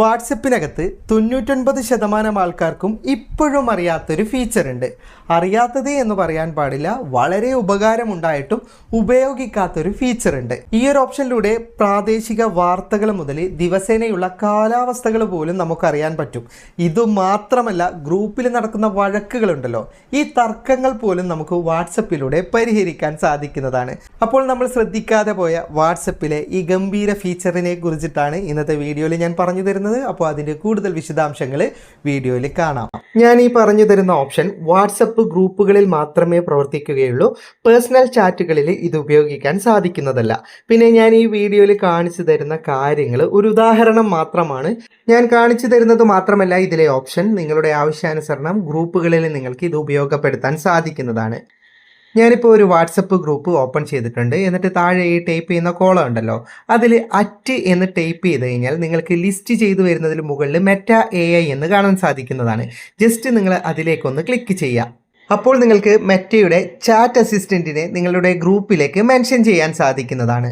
വാട്സപ്പിനകത്ത് 99% ആൾക്കാർക്കും ഇപ്പോഴും അറിയാത്തൊരു ഫീച്ചർ ഉണ്ട്. അറിയാത്തത് എന്ന് പറയാൻ പാടില്ല, വളരെ ഉപകാരമുണ്ടായിട്ടും ഉപയോഗിക്കാത്തൊരു ഫീച്ചർ ഉണ്ട്. ഈ ഒരു ഓപ്ഷനിലൂടെ പ്രാദേശിക വാർത്തകൾ മുതൽ ദിവസേനയുള്ള കാലാവസ്ഥകൾ പോലും നമുക്കറിയാൻ പറ്റും. ഇതുമാത്രമല്ല, ഗ്രൂപ്പിൽ നടക്കുന്ന വഴക്കുകളുണ്ടല്ലോ, ഈ തർക്കങ്ങൾ പോലും നമുക്ക് വാട്സപ്പിലൂടെ പരിഹരിക്കാൻ സാധിക്കുന്നതാണ്. അപ്പോൾ നമ്മൾ ശ്രദ്ധിക്കാതെ പോയ വാട്സപ്പിലെ ഈ ഗംഭീര ഫീച്ചറിനെ കുറിച്ചിട്ടാണ് ഇന്നത്തെ വീഡിയോയിൽ ഞാൻ പറഞ്ഞു തരുന്നത്. അപ്പോൾ അതിൻ്റെ കൂടുതൽ വിശദാംശങ്ങൾ വീഡിയോയിൽ കാണാം. ഞാൻ ഈ പറഞ്ഞു തരുന്ന ഓപ്ഷൻ വാട്സപ്പ് ഗ്രൂപ്പുകളിൽ മാത്രമേ പ്രവർത്തിക്കുകയുള്ളൂ. പേഴ്സണൽ ചാറ്റുകളിൽ ഇത് ഉപയോഗിക്കാൻ സാധിക്കുന്നതല്ല. പിന്നെ ഞാൻ ഈ വീഡിയോയിൽ കാണിച്ചു തരുന്ന കാര്യങ്ങൾ ഒരു ഉദാഹരണം മാത്രമാണ്. ഞാൻ കാണിച്ചു തരുന്നത് മാത്രമല്ല, ഇതിലെ ഓപ്ഷൻ നിങ്ങളുടെ ആവശ്യാനുസരണം ഗ്രൂപ്പുകളിൽ നിങ്ങൾക്ക് ഇത് ഉപയോഗപ്പെടുത്താൻ സാധിക്കുന്നതാണ്. ഞാനിപ്പോൾ ഒരു വാട്സപ്പ് ഗ്രൂപ്പ് ഓപ്പൺ ചെയ്തിട്ടുണ്ട്. എന്നിട്ട് താഴെ ഈ ടൈപ്പ് ചെയ്യുന്ന കോളം ഉണ്ടല്ലോ, അതിൽ അറ്റ് എന്ന് ടൈപ്പ് ചെയ്ത് കഴിഞ്ഞാൽ നിങ്ങൾക്ക് ലിസ്റ്റ് ചെയ്തു വരുന്നതിൽ മുകളിൽ മെറ്റ AI എന്ന് കാണാൻ സാധിക്കുന്നതാണ്. ജസ്റ്റ് നിങ്ങൾ അതിലേക്കൊന്ന് ക്ലിക്ക് ചെയ്യുക. അപ്പോൾ നിങ്ങൾക്ക് മെറ്റയുടെ ചാറ്റ് അസിസ്റ്റൻറ്റിനെ നിങ്ങളുടെ ഗ്രൂപ്പിലേക്ക് മെൻഷൻ ചെയ്യാൻ സാധിക്കുന്നതാണ്.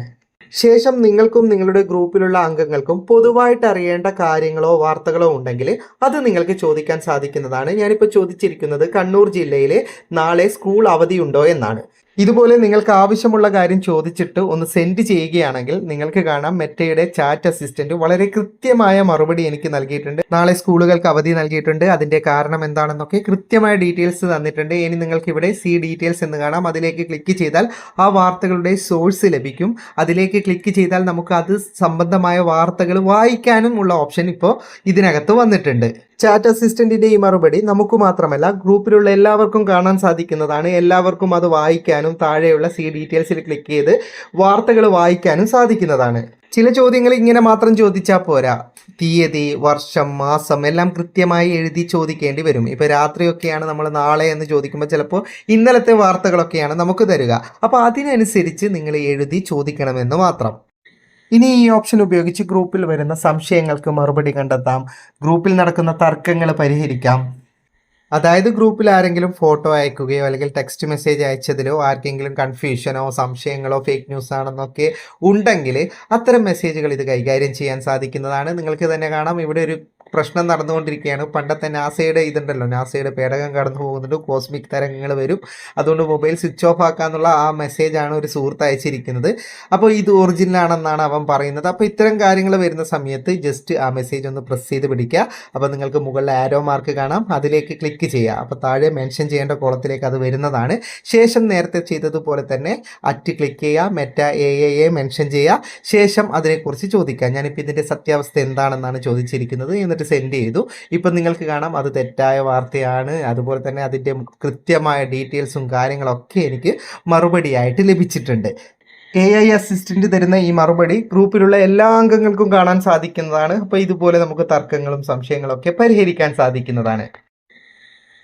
ശേഷം നിങ്ങൾക്കും നിങ്ങളുടെ ഗ്രൂപ്പിലുള്ള അംഗങ്ങൾക്കും പൊതുവായിട്ട് അറിയേണ്ട കാര്യങ്ങളോ വാർത്തകളോ ഉണ്ടെങ്കിൽ അത് നിങ്ങൾക്ക് ചോദിക്കാൻ സാധിക്കുന്നതാണ്. ഞാനിപ്പോൾ ചോദിച്ചിരിക്കുന്നത് കണ്ണൂർ ജില്ലയിലെ നാളെ സ്കൂൾ അവധിയുണ്ടോ എന്നാണ്. ഇതുപോലെ നിങ്ങൾക്ക് ആവശ്യമുള്ള കാര്യം ചോദിച്ചിട്ട് ഒന്ന് സെൻഡ് ചെയ്യുകയാണെങ്കിൽ നിങ്ങൾക്ക് കാണാം മെറ്റയുടെ ചാറ്റ് അസിസ്റ്റൻറ്റ് വളരെ കൃത്യമായ മറുപടി എനിക്ക് നൽകിയിട്ടുണ്ട്. നാളെ സ്കൂളുകൾക്ക് അവധി നൽകിയിട്ടുണ്ട്, അതിൻ്റെ കാരണം എന്താണെന്നൊക്കെ കൃത്യമായ ഡീറ്റെയിൽസ് തന്നിട്ടുണ്ട്. ഇനി നിങ്ങൾക്ക് ഇവിടെ സി ഡീറ്റെയിൽസ് എന്ന് കാണാം. അതിലേക്ക് ക്ലിക്ക് ചെയ്താൽ ആ വാർത്തകളുടെ സോഴ്സ് ലഭിക്കും. അതിലേക്ക് ക്ലിക്ക് ചെയ്താൽ നമുക്ക് അത് സംബന്ധമായ വാർത്തകൾ വായിക്കാനും ഉള്ള ഓപ്ഷൻ ഇപ്പോൾ ഇതിനകത്ത് വന്നിട്ടുണ്ട്. ചാറ്റ് അസിസ്റ്റൻറ്റിൻ്റെ ഈ മറുപടി നമുക്ക് മാത്രമല്ല ഗ്രൂപ്പിലുള്ള എല്ലാവർക്കും കാണാൻ സാധിക്കുന്നതാണ്. എല്ലാവർക്കും അത് വായിക്കാനും താഴെയുള്ള സി ഡീറ്റെയിൽസിൽ ക്ലിക്ക് ചെയ്ത് വാർത്തകൾ വായിക്കാനും സാധിക്കുന്നതാണ്. ചില ചോദ്യങ്ങൾ ഇങ്ങനെ മാത്രം ചോദിച്ചാൽ പോരാ, തീയതി, വർഷം, മാസം എല്ലാം കൃത്യമായി എഴുതി ചോദിക്കേണ്ടി വരും. ഇപ്പോൾ രാത്രിയൊക്കെയാണ് നമ്മൾ നാളെ എന്ന് ചോദിക്കുമ്പോൾ ചിലപ്പോൾ ഇന്നലത്തെ വാർത്തകളൊക്കെയാണ് നമുക്ക് തരിക. അപ്പോൾ അതിനനുസരിച്ച് നിങ്ങൾ എഴുതി ചോദിക്കണമെന്ന് മാത്രം. ഇനി ഈ ഓപ്ഷൻ ഉപയോഗിച്ച് ഗ്രൂപ്പിൽ വരുന്ന സംശയങ്ങൾക്ക് മറുപടി കണ്ടെത്താം, ഗ്രൂപ്പിൽ നടക്കുന്ന തർക്കങ്ങൾ പരിഹരിക്കാം. അതായത് ഗ്രൂപ്പിൽ ആരെങ്കിലും ഫോട്ടോ അയക്കുകയോ അല്ലെങ്കിൽ ടെക്സ്റ്റ് മെസ്സേജ് അയച്ചതിലോ ആർക്കെങ്കിലും കൺഫ്യൂഷനോ സംശയങ്ങളോ ഫേക്ക് ന്യൂസ് ആണെന്നൊക്കെ ഉണ്ടെങ്കിൽ അത്തരം മെസ്സേജുകൾ ഇത് കൈകാര്യം ചെയ്യാൻ സാധിക്കുന്നതാണ്. നിങ്ങൾക്ക് തന്നെ കാണാം, ഇവിടെ ഒരു പ്രശ്നം നടന്നുകൊണ്ടിരിക്കുകയാണ്. പണ്ടത്തെ നാസയുടെ ഇതുണ്ടല്ലോ, നാസയുടെ പേടകം കടന്നു പോകുന്നുണ്ട്, കോസ്മിക് തരംഗങ്ങൾ വരും, അതുകൊണ്ട് മൊബൈൽ സ്വിച്ച് ഓഫ് ആക്കാന്നുള്ള ആ മെസ്സേജാണ് ഒരു സുഹൃത്ത് അയച്ചിരിക്കുന്നത്. അപ്പോൾ ഇത് ഒറിജിനലാണെന്നാണ് അവൻ പറയുന്നത്. അപ്പോൾ ഇത്തരം കാര്യങ്ങൾ വരുന്ന സമയത്ത് ജസ്റ്റ് ആ മെസ്സേജ് ഒന്ന് പ്രസ് ചെയ്ത് പിടിക്കുക. അപ്പോൾ നിങ്ങൾക്ക് മുകളിൽ ആരോ മാർക്ക് കാണാം, അതിലേക്ക് ക്ലിക്ക് ചെയ്യുക. അപ്പോൾ താഴെ മെൻഷൻ ചെയ്യേണ്ട കോളത്തിലേക്ക് അത് വരുന്നതാണ്. ശേഷം നേരത്തെ ചെയ്തതുപോലെ തന്നെ അറ്റ് ക്ലിക്ക് ചെയ്യുക, മെറ്റ AI മെൻഷൻ ചെയ്യുക. ശേഷം അതിനെക്കുറിച്ച് ചോദിക്കുക. ഞാനിപ്പോൾ ഇതിൻ്റെ സത്യാവസ്ഥ എന്താണെന്നാണ് ചോദിച്ചിരിക്കുന്നത്. എന്നിട്ട് സെൻഡ് ചെയ്തു. ഇപ്പം നിങ്ങൾക്ക് കാണാം അത് തെറ്റായ വാർത്തയാണ്. അതുപോലെ തന്നെ അതിൻ്റെ കൃത്യമായ ഡീറ്റെയിൽസും കാര്യങ്ങളൊക്കെ എനിക്ക് മറുപടിയായിട്ട് ലഭിച്ചിട്ടുണ്ട്. AI അസിസ്റ്റൻറ്റ് തരുന്ന ഈ മറുപടി ഗ്രൂപ്പിലുള്ള എല്ലാ അംഗങ്ങൾക്കും കാണാൻ സാധിക്കുന്നതാണ്. അപ്പോൾ ഇതുപോലെ നമുക്ക് തർക്കങ്ങളും സംശയങ്ങളൊക്കെ പരിഹരിക്കാൻ സാധിക്കുന്നതാണ്.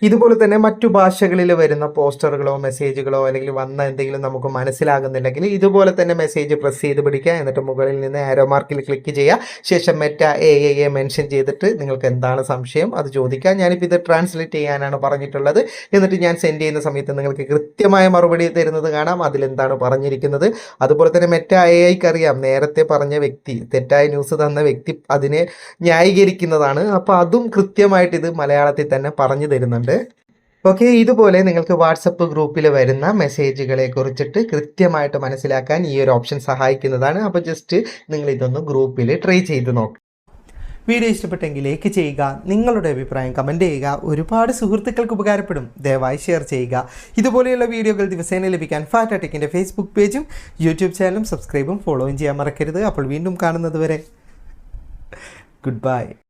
ഇതുപോലെ തന്നെ മറ്റു ഭാഷകളിൽ വരുന്ന പോസ്റ്ററുകളോ മെസ്സേജുകളോ അല്ലെങ്കിൽ വന്ന എന്തെങ്കിലും നമുക്ക് മനസ്സിലാകുന്നില്ലെങ്കിൽ ഇതുപോലെ തന്നെ മെസ്സേജ് പ്രസ് ചെയ്ത് പിടിക്കുക. എന്നിട്ട് മുകളിൽ നിന്ന് ആരോ മാർക്കിൽ ക്ലിക്ക് ചെയ്യുക. ശേഷം മെറ്റ AI മെൻഷൻ ചെയ്തിട്ട് നിങ്ങൾക്ക് എന്താണ് സംശയം അത് ചോദിക്കുക. ഞാനിപ്പോൾ ഇത് ട്രാൻസ്ലേറ്റ് ചെയ്യാനാണ് പറഞ്ഞിട്ടുള്ളത്. എന്നിട്ട് ഞാൻ സെൻഡ് ചെയ്യുന്ന സമയത്ത് നിങ്ങൾക്ക് കൃത്യമായ മറുപടി തരുന്നത് കാണാം, അതിലെന്താണ് പറഞ്ഞിരിക്കുന്നത്. അതുപോലെ തന്നെ മെറ്റ AIക്ക് അറിയാം നേരത്തെ പറഞ്ഞ വ്യക്തി, തെറ്റായ ന്യൂസ് തന്ന വ്യക്തി അതിനെ ന്യായീകരിക്കുന്നതാണ്. അപ്പോൾ അതും കൃത്യമായിട്ട് ഇത് മലയാളത്തിൽ തന്നെ പറഞ്ഞു തരുന്നുണ്ട്. ഓക്കെ, ഇതുപോലെ നിങ്ങൾക്ക് വാട്സപ്പ് ഗ്രൂപ്പിൽ വരുന്ന മെസ്സേജുകളെ കുറിച്ചിട്ട് കൃത്യമായിട്ട് മനസ്സിലാക്കാൻ ഈ ഒരു ഓപ്ഷൻ സഹായിക്കുന്നതാണ്. അപ്പോൾ ജസ്റ്റ് നിങ്ങൾ ഇതൊന്ന് ഗ്രൂപ്പിൽ ട്രൈ ചെയ്ത് നോക്കുക. വീഡിയോ ഇഷ്ടപ്പെട്ടെങ്കിൽ ലൈക്ക് ചെയ്യുക, നിങ്ങളുടെ അഭിപ്രായം കമൻറ്റ് ചെയ്യുക. ഒരുപാട് സുഹൃത്തുക്കൾക്ക് ഉപകാരപ്പെടും, ദയവായി ഷെയർ ചെയ്യുക. ഇതുപോലെയുള്ള വീഡിയോകൾ ദിവസേന ലഭിക്കാൻ ഫാറ്റ ടെക്കിൻ്റെ ഫേസ്ബുക്ക് പേജും യൂട്യൂബ് ചാനലും സബ്സ്ക്രൈബും ഫോളോയും ചെയ്യാൻ മറക്കരുത്. അപ്പോൾ വീണ്ടും കാണുന്നത് വരെ ഗുഡ് ബൈ.